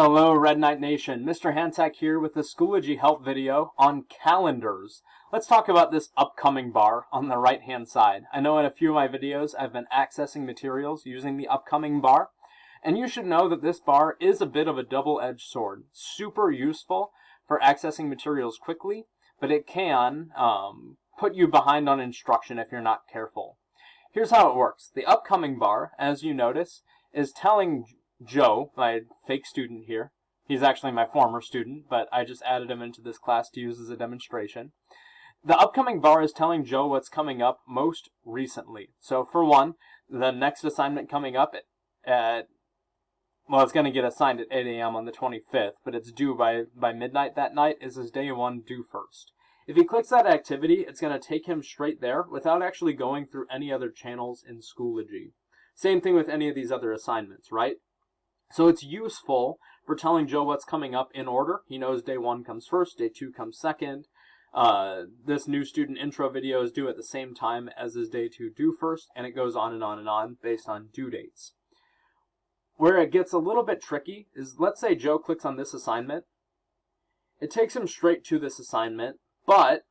Hello Red Knight Nation, Mr. Hansack here with the Schoology help video on calendars. Let's talk about this upcoming bar on the right hand side. I know in a few of my videos I've been accessing materials using the upcoming bar, and you should know that this bar is a bit of a double-edged sword. Super useful for accessing materials quickly, but it can put you behind on instruction if you're not careful. Here's how it works. The upcoming bar, as you notice, is telling Joe, my fake student here, he's actually my former student, but I just added him into this class to use as a demonstration. The upcoming bar is telling Joe what's coming up most recently. So for one, the next assignment coming up well, it's going to get assigned at 8 a.m. on the 25th, but it's due by midnight that night, is his day one due first. If he clicks that activity, it's going to take him straight there without actually going through any other channels in Schoology. Same thing with any of these other assignments, right? So it's useful for telling Joe what's coming up in order. He knows day one comes first, day two comes second. This new student intro video is due at the same time as his day two due first, and it goes on and on and on based on due dates. Where it gets a little bit tricky is, let's say Joe clicks on this assignment. It takes him straight to this assignment, but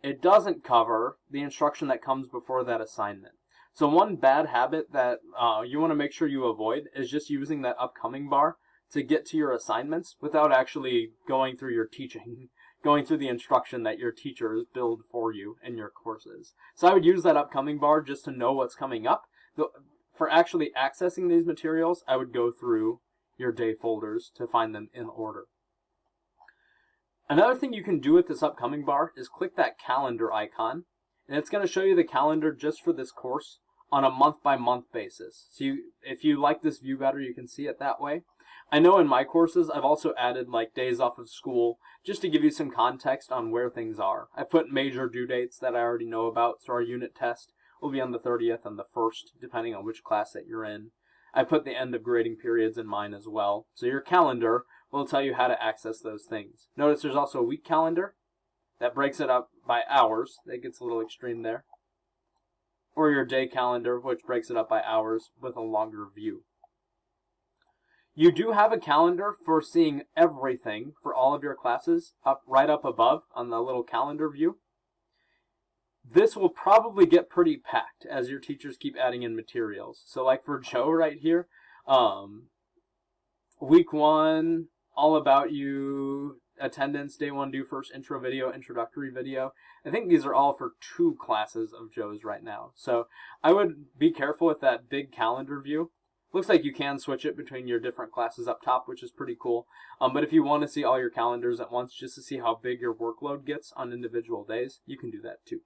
it doesn't cover the instruction that comes before that assignment. So one bad habit that you want to make sure you avoid is just using that upcoming bar to get to your assignments without actually going through your teaching, going through the instruction that your teachers build for you in your courses. So I would use that upcoming bar just to know what's coming up. For actually accessing these materials, I would go through your day folders to find them in order. Another thing you can do with this upcoming bar is click that calendar icon, and it's going to show you the calendar just for this course on a month-by-month basis. So if you like this view better, you can see it that way. I know in my courses, I've also added like days off of school just to give you some context on where things are. I put major due dates that I already know about, so our unit test will be on the 30th and the 1st, depending on which class that you're in. I put the end of grading periods in mine as well. So your calendar will tell you how to access those things. Notice there's also a week calendar that breaks it up by hours. That gets a little extreme there. Or your day calendar, which breaks it up by hours with a longer view. You do have a calendar for seeing everything for all of your classes right up above on the little calendar view. This will probably get pretty packed as your teachers keep adding in materials. So like for Joe right here, week one, all about you, attendance, day one due first, intro video, introductory video. I think these are all for 2 classes of Joe's right now. So I would be careful with that big calendar view. Looks like you can switch it between your different classes up top, which is pretty cool. But if you want to see all your calendars at once just to see how big your workload gets on individual days, you can do that too.